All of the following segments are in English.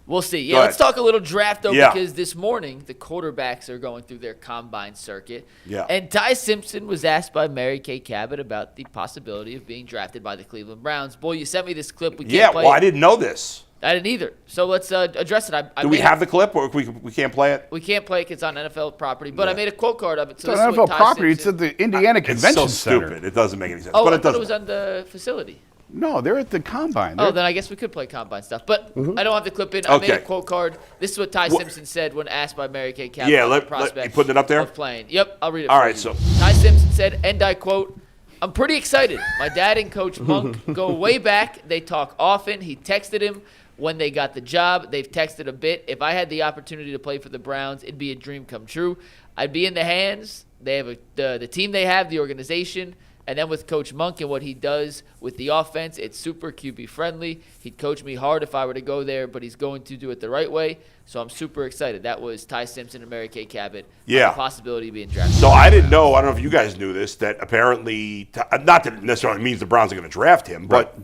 We'll see. Yeah, let's talk a little draft, though, because this morning the quarterbacks are going through their combine circuit. Yeah. And Ty Simpson was asked by Mary Kay Cabot about the possibility of being drafted by the Cleveland Browns. Boy, you sent me this clip. We can't play I didn't know this. I didn't either. So let's address it. Do we have the clip, or we can't play it? We can't play it because it's on NFL property, but I made a quote card of it. So it's on NFL property. It's at the Indiana Convention Center. It's so stupid. It doesn't make any sense. Oh, but I thought it was on the facility. No, they're at the combine. Oh, then I guess we could play combine stuff. But I don't have the clip in. I made a quote card. This is what Ty Simpson said when asked by Mary Kay Cabot. Yeah, you putting it up there? Of playing. Yep, I'll read it. All right, so Ty Simpson said, and I quote, "I'm pretty excited. My dad and Coach Monk go way back. They talk often. He texted him when they got the job. They've texted a bit. If I had the opportunity to play for the Browns, it'd be a dream come true. I'd be in the hands. They have the team they have, the organization." And then with Coach Monk and what he does with the offense, it's super QB friendly. He'd coach me hard if I were to go there, but he's going to do it the right way. So I'm super excited. That was Ty Simpson and Mary Kay Cabot. Yeah. The possibility of being drafted. So I didn't know. I don't know if you guys knew this. That apparently, not that it necessarily means the Browns are going to draft him, but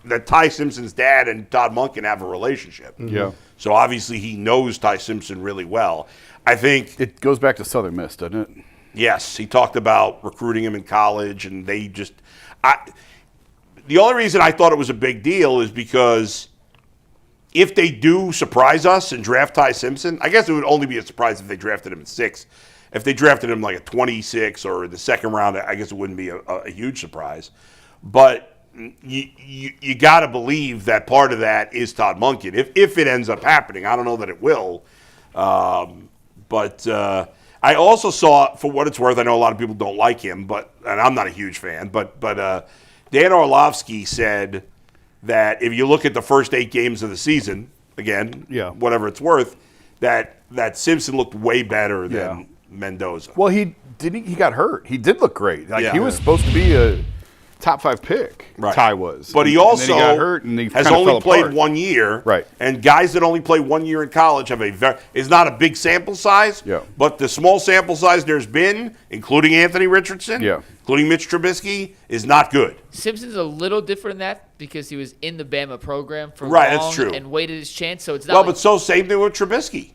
that Ty Simpson's dad and Todd Monken have a relationship. Yeah. So obviously he knows Ty Simpson really well. I think it goes back to Southern Miss, doesn't it? Yes, he talked about recruiting him in college, and they just the only reason I thought it was a big deal is because if they do surprise us and draft Ty Simpson, I guess it would only be a surprise if they drafted him at 6. If they drafted him like at 26 or the second round, I guess it wouldn't be a huge surprise. But you got to believe that part of that is Todd Monken. If it ends up happening, I don't know that it will, but I also saw, for what it's worth, I know a lot of people don't like him, and I'm not a huge fan, but Dan Orlovsky said that if you look at the first 8 games of the season, again, whatever it's worth, that Simpson looked way better than Mendoza. Well, he got hurt. He did look great. He was supposed to be a top 5 pick. Right. Ty was, but he also got hurt and he has only played 1 year. Right. And guys that only play 1 year in college have is not a big sample size. Yeah. But the small sample size there's been, including Anthony Richardson, including Mitch Trubisky, is not good. Simpson's a little different in that because he was in the Bama program for long that's true. And waited his chance. So it's not. But same thing with Trubisky.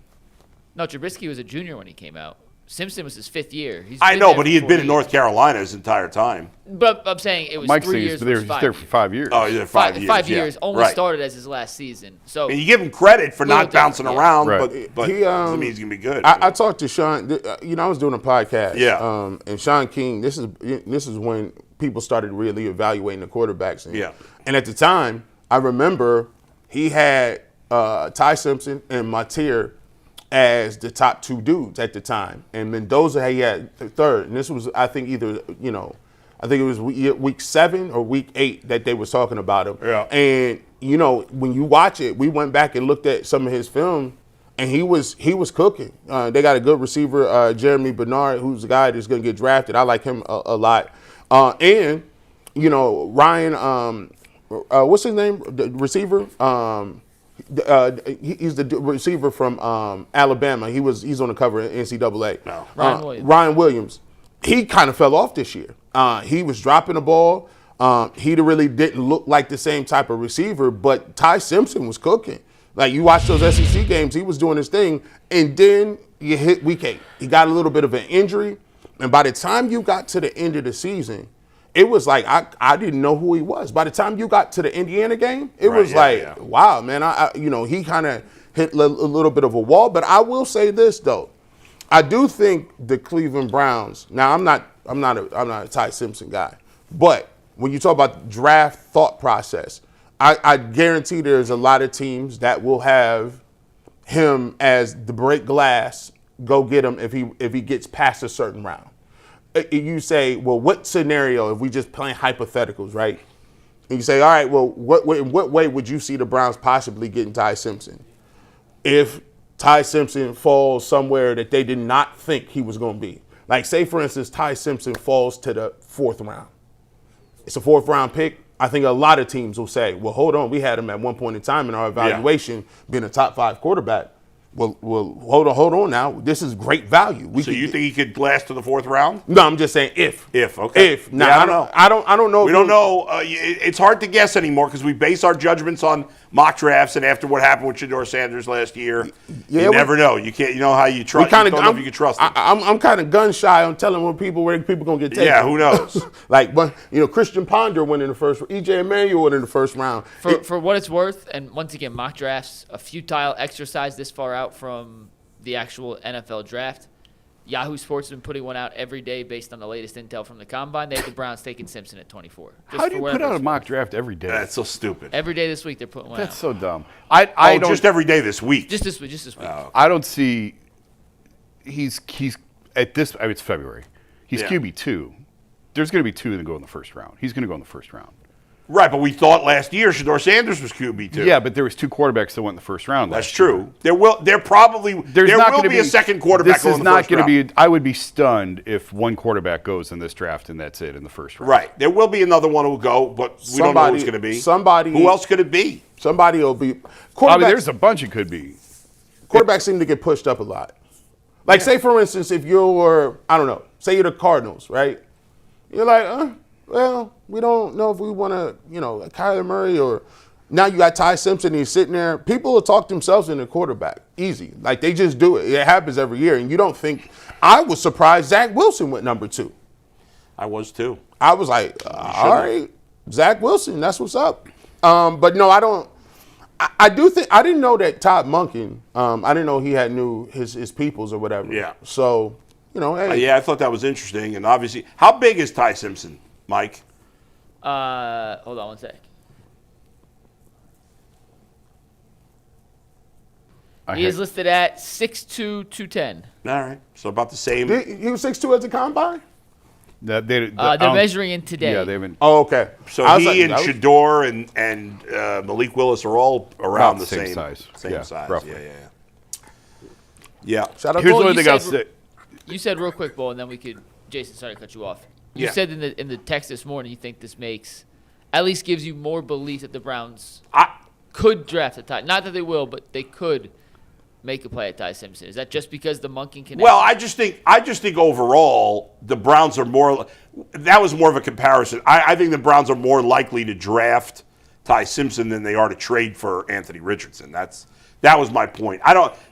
No, Trubisky was a junior when he came out. Simpson was his 5th year. I know, but he had been in North Carolina his entire time. But I'm saying it was Mike 3 years. He was there for 5 years. Oh, yeah, 5 years. 5 years. Only started as his last season. So and you give him credit for not bouncing around, but he doesn't mean he's gonna be good. I talked to Sean. I was doing a podcast. Yeah. And Sean King. This is when people started really evaluating the quarterbacks. And at the time, I remember he had Ty Simpson and Mateer as the top 2 dudes at the time, and Mendoza he had 3rd. And this was, I think, I think it was week 7 or week 8 that they was talking about him. Yeah. And when you watch it, we went back and looked at some of his film, and he was cooking. They got a good receiver, Jeremy Bernard, who's a guy that's going to get drafted. I like him a lot. And Ryan, what's his name? The receiver. He's the receiver from Alabama. He's on the cover of NCAA. No. Ryan Williams. He kind of fell off this year. He was dropping the ball. He really didn't look like the same type of receiver, but Ty Simpson was cooking. Like, you watch those SEC games, he was doing his thing, and then you hit week 8. He got a little bit of an injury, and by the time you got to the end of the season, it was like I didn't know who he was. By the time you got to the Indiana game, it was wow, man. He kind of hit a little bit of a wall. But I will say this though, I do think the Cleveland Browns. Now I'm not a Ty Simpson guy, but when you talk about the draft thought process, I guarantee there's a lot of teams that will have him as the break glass. Go get him if he gets past a certain round. You say, well, what scenario, if we just playing hypotheticals, right? And you say, all right, well, in what way would you see the Browns possibly getting Ty Simpson? If Ty Simpson falls somewhere that they did not think he was going to be. Like, say, for instance, Ty Simpson falls to the 4th round. It's a 4th round pick. I think a lot of teams will say, well, hold on, we had him at one point in time in our evaluation being a top 5 quarterback. Well, hold on now. This is great value. So you think he could last to the 4th round? No, I'm just saying if. Okay. Now, I don't know. We don't know. It's hard to guess anymore because we base our judgments on mock drafts, and after what happened with Shedeur Sanders last year, Yeah, you never know. You can't. You know how you trust. You don't know if you can trust them. I'm kind of gun shy on telling where people gonna get taken. Yeah, who knows? Like, but Christian Ponder went in the first. EJ Emanuel went in the first round. For what it's worth, and once again, mock drafts, a futile exercise this far out from the actual NFL draft. Yahoo Sports has been putting one out every day based on the latest intel from the Combine. They have the Browns taking Simpson at 24. How do you put out a mock draft every day? That's so stupid. Every day this week they're putting one out. That's so dumb. I don't just every day this week. Just this week. Oh. I don't see. He's at this. I mean, it's February. He's Yeah. QB2. There's going to be two that go in the first round. He's going to go in the first round. Right, but we thought last year Shedeur Sanders was QB2. Yeah, but there was two quarterbacks that went in the first round. That's last year. true. There will be a second quarterback. This is not going to be. I would be stunned if one quarterback goes in this draft and that's it in the first round. Right. There will be another one who will go, but we don't know who it's going to be. Who else could it be? Somebody will be. I mean, there's a bunch it could be. Quarterbacks seem to get pushed up a lot. Like, say for instance, if you're, I don't know, say you're the Cardinals, right? You're like, well, we don't know if we want to, Kyler Murray, or now you got Ty Simpson, and he's sitting there. People will talk themselves into quarterback. Easy. Like, they just do it. It happens every year. And you don't think, I was surprised Zach Wilson went number 2. I was too. I was like, all right, Zach Wilson, that's what's up. But no, I don't. I do think, I didn't know that Todd Monken, I didn't know he had knew his peoples or whatever. Yeah. So, hey. Yeah, I thought that was interesting. And obviously, how big is Ty Simpson, Mike? Hold on one sec. He is listed at 6'2", 210. All right. So about the same. He was 6'2" at the combine? They're measuring in today. Yeah, they haven't. Oh, okay. So he and Shedeur and Malik Willis are all around the same size. Same size. Roughly. Yeah. Shout out Here's to the only thing I'll say. You said real quick, Bo, and then we could. Jason, sorry to cut you off. You Yeah. said in the text this morning you think this at least gives you more belief that the Browns could draft a Ty. Not that they will, but they could make a play at Ty Simpson. Is that just because the Monken connection? Well, I just think overall the Browns are more. That was more of a comparison. I think the Browns are more likely to draft Ty Simpson than they are to trade for Anthony Richardson. That was my point.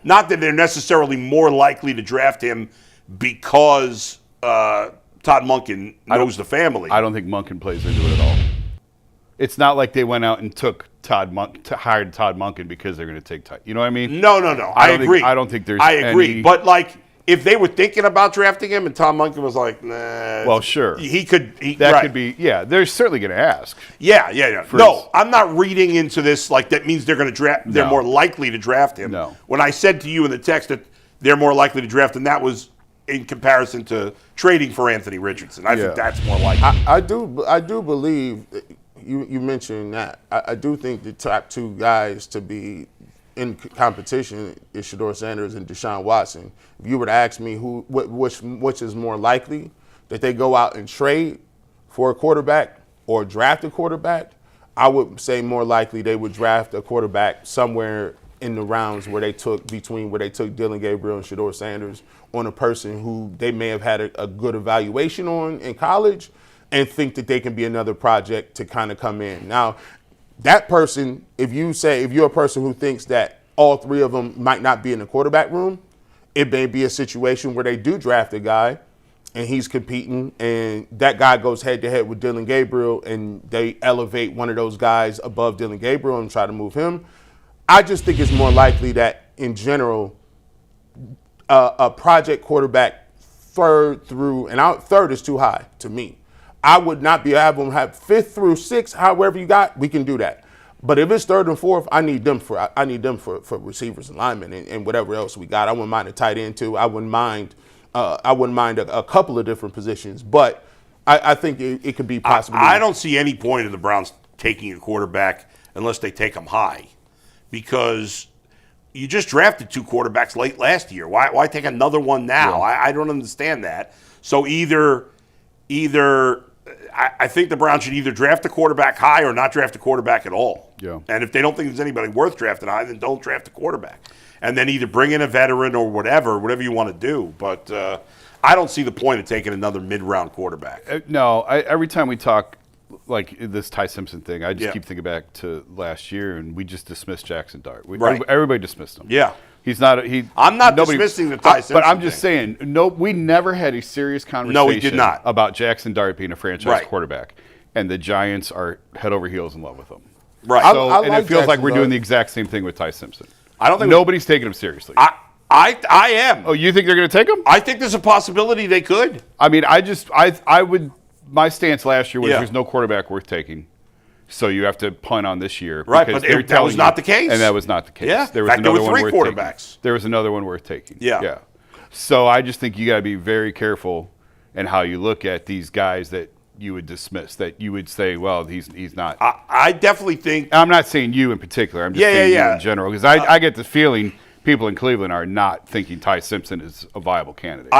Not that they're necessarily more likely to draft him because Todd Monken knows the family. I don't think Monken plays into it at all. It's not like they went out and took hired Todd Monken because they're going to take Ty. You know what I mean? No. I agree. I don't think there's. I agree. any- But like, if they were thinking about drafting him and Tom Monken was like, nah. Well, sure. He could. That could be. Yeah, they're certainly going to ask. Yeah. No, I'm not reading into this like that means they're going to draft. They're No. more likely to draft him. No. When I said to you in the text that they're more likely to draft him, that was in comparison to trading for Anthony Richardson. I think that's more likely. I do believe you mentioned that. I do think the top two guys to be in competition is Shedeur Sanders and Deshaun Watson. If you were to ask me which is more likely that they go out and trade for a quarterback or draft a quarterback, I would say more likely they would draft a quarterback somewhere in the rounds where they took Dylan Gabriel and Shedeur Sanders on a person who they may have had a good evaluation on in college and think that they can be another project to kind of come in. Now, that person, if you're a person who thinks that all three of them might not be in the quarterback room, it may be a situation where they do draft a guy and he's competing and that guy goes head to head with Dylan Gabriel and they elevate one of those guys above Dylan Gabriel and try to move him. I just think it's more likely that in general, a project quarterback third is too high to me. I would not be able to have 5th through 6th, however you got, we can do that. But if it's 3rd and 4th, I need them for receivers and linemen and whatever else we got. I wouldn't mind a tight end too. I wouldn't mind a couple of different positions. But I think it could be possible. I don't see any point in the Browns taking a quarterback unless they take him high, because you just drafted 2 quarterbacks late last year. Why take another one now? Yeah. I don't understand that. So either I think the Browns should either draft a quarterback high or not draft a quarterback at all. Yeah. And if they don't think there's anybody worth drafting high, then don't draft a quarterback. And then either bring in a veteran or whatever you want to do. But I don't see the point of taking another mid-round quarterback. No, every time we talk like this Ty Simpson thing, I just Yeah. keep thinking back to last year, and we just dismissed Jackson Dart. Right. Everybody dismissed him. Yeah. He's not. I'm not dismissing the Ty Simpson but I'm just thing. saying, no, we never had a serious conversation. No, we did not. About Jackson Dart being a franchise Right. quarterback, and the Giants are head over heels in love with him. Right. So, I and like it feels like Jackson we're Dart. doing the exact same thing with Ty Simpson. I don't think nobody's taking him seriously. I am. Oh, you think they're going to take him? I think there's a possibility they could. I mean, I would. My stance last year was Yeah. there's no quarterback worth taking, so you have to punt on this year. Right, because but they're that was telling not you- the case. and that was not the case. Yeah. There In was fact, there another were one three worth quarterbacks. taking. There was another one worth taking. Yeah. So I just think you got to be very careful in how you look at these guys that you would dismiss. That you would say, well, he's not. I definitely think. I'm not saying you in particular. I'm just Yeah, saying yeah, you yeah. in general because I get the feeling people in Cleveland are not thinking Ty Simpson is a viable candidate.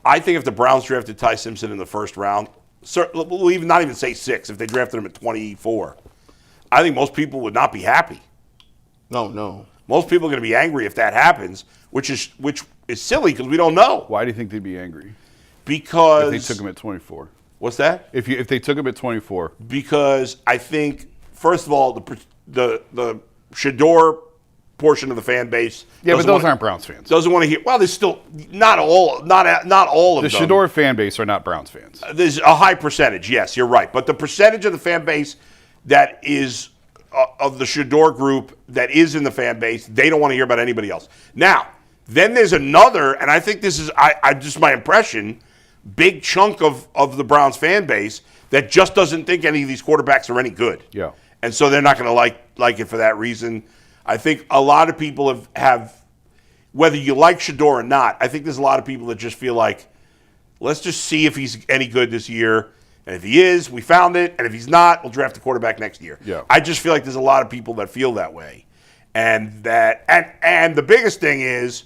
I think if the Browns drafted Ty Simpson in the first round, we'll even not even say 6. If they drafted him at 24, I think most people would not be happy. No. Most people are going to be angry if that happens, which is silly because we don't know. Why do you think they'd be angry Because if they took him at 24? what's that? If they took him at 24, Because I think first of all the Shador portion of the fan base. yeah, but doesn't those wanna- aren't Browns fans. Doesn't want to hear. Well, there's still not all of The them. Shador fan base are not Browns fans. There's a high percentage. Yes, you're right. But the percentage of the fan base that is of the Shador group that is in the fan base, they don't want to hear about anybody else. Now, then there's another, and I think this is I just my impression, big chunk of the Browns fan base that just doesn't think any of these quarterbacks are any good. Yeah. And so they're not going to like it for that reason. I think a lot of people have whether you like Shador or not, I think there's a lot of people that just feel like, let's just see if he's any good this year. And if he is, we found it. And if he's not, we'll draft a quarterback next year. Yeah. I just feel like there's a lot of people that feel that way. And the biggest thing is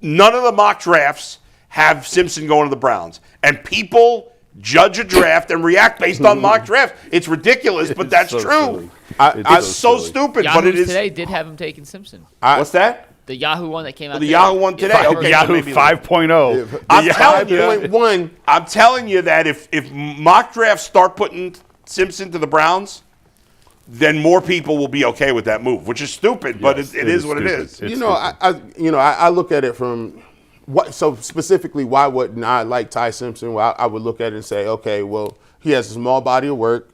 none of the mock drafts have Simpson going to the Browns. And people judge a draft and react based on mock drafts. It's ridiculous, but that's so true. silly. It's so silly. stupid, Yahoo but it is. today did have him taking Simpson. What's that? The Yahoo one that came out. The today. Yahoo one today. Yeah, Okay, Yahoo maybe- 5.0. I'm telling you, 5.1. I'm telling you that if mock drafts start putting Simpson to the Browns, then more people will be okay with that move, which is stupid, but Yes, it is what it stupid. is. It's I look at it from so specifically, why wouldn't I like Ty Simpson? Well, I would look at it and say, okay, well, he has a small body of work.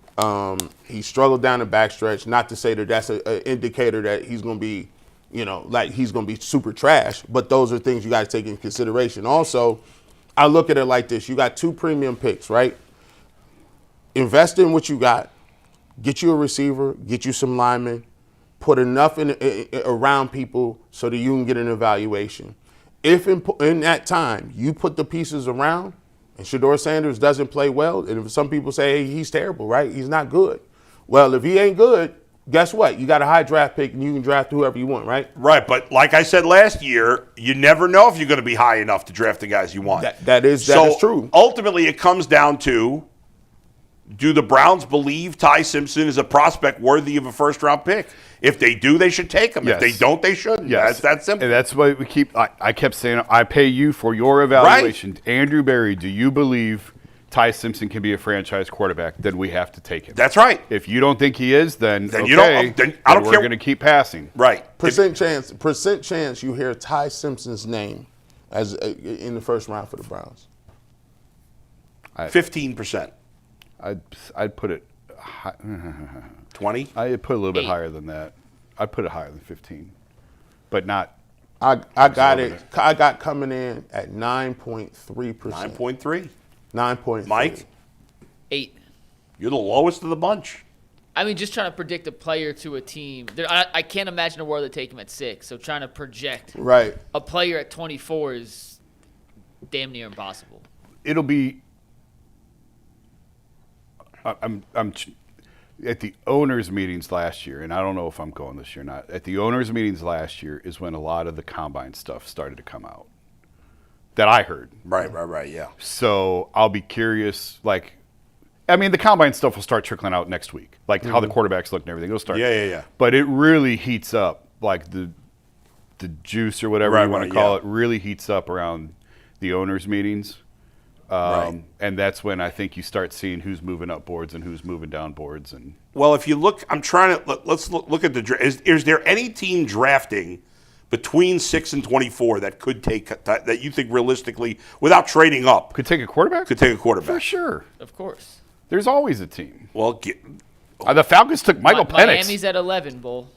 He struggled down the backstretch. Not to say that that's an indicator that he's going to be, he's going to be super trash. But those are things you got to take into consideration. Also, I look at it like this: you got 2 premium picks, right? Invest in what you got. Get you a receiver. Get you some linemen. Put enough around people so that you can get an evaluation. If in that time you put the pieces around and Shador Sanders doesn't play well, and if some people say, hey, he's terrible, right? He's not good. Well, if he ain't good, guess what? You got a high draft pick and you can draft whoever you want, right? Right, but like I said last year, you never know if you're going to be high enough to draft the guys you want. That is true. Ultimately, it comes down to, do the Browns believe Ty Simpson is a prospect worthy of a first-round pick? If they do, they should take him. Yes. If they don't, they shouldn't. Yes. That's that simple. And that's why we keep. I kept saying, I pay you for your evaluation. Andrew Berry, do you believe Ty Simpson can be a franchise quarterback? Then we have to take him. That's right. If you don't think he is, then you don't- then I don't we're care. going to keep passing. Right. Percent chance you hear Ty Simpson's name as in the first round for the Browns. 15%. I'd put it. 20? I'd put a little bit 8. higher than that. I'd put it higher than 15, but not. I got it. I got coming in at 9.3%. 9.3. 9.3. Mike, 8. you're the lowest of the bunch. I mean, just trying to predict a player to a team. I can't imagine a world that take him at 6. So trying to project Right. a player at 24 is damn near impossible. It'll be. I'm at the owners' meetings last year, and I don't know if I'm going this year or not. At the owners' meetings last year is when a lot of the combine stuff started to come out that I heard. Right, yeah. So I'll be curious. The combine stuff will start trickling out next week, like how the quarterbacks look and everything. It'll start. Yeah. But it really heats up, like the juice or whatever you want to call yeah. it, really heats up around the owners' meetings. Right. And that's when I think you start seeing who's moving up boards and who's moving down boards. And Well, if you look, I'm trying to let's look at the draft. Is there any team drafting between 6 and 24 that could take that you think realistically, without trading up, could take a quarterback? could take a quarterback? For sure. Of course. There's always a team. Well, The Falcons took Michael Penix. Miami's at 11, Bull.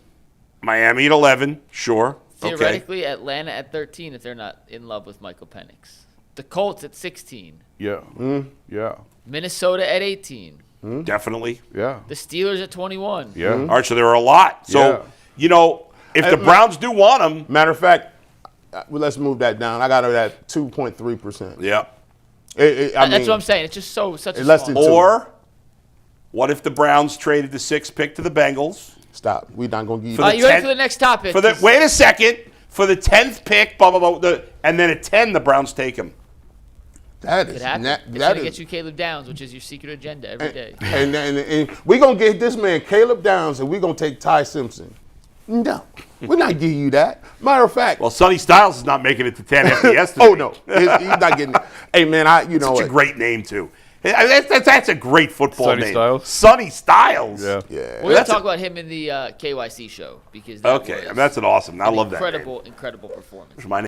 Miami at 11, sure. Theoretically, Atlanta at 13 if they're not in love with Michael Penix. The Colts at 16. Yeah. Yeah. Minnesota at 18. Okay, definitely. Yeah. The Steelers at 21. Yeah. All right, so there are a lot. So if the Browns do want him, Matter of fact, let's move that down. I got it at 2.3%. yeah. That's what I'm saying. It's just such a less small. than two. Or what if the Browns traded the 6th pick to the Bengals? Stop. We're not going to give For you the You ready 10th for the next topic? wait a second. For the 10th pick, blah blah blah, and then at 10 the Browns take him. that. It Is happens. that It's going to is get you Caleb Downs, which is your secret agenda every day. and we're going to get this man Caleb Downs, and we're going to take Ty Simpson. No, we're not giving you that. Matter of fact, Well, Sonny Styles is not making it to 10 after yesterday. oh no, he's not getting it. Hey man, you know Such a what? great name too. That's a great football Sonny name. Styles? Sonny Styles. Yeah. Yeah. We're going to That's talk a- about him in the KYC show because that Okay, was that's an awesome. I love that. incredible performance. Name. My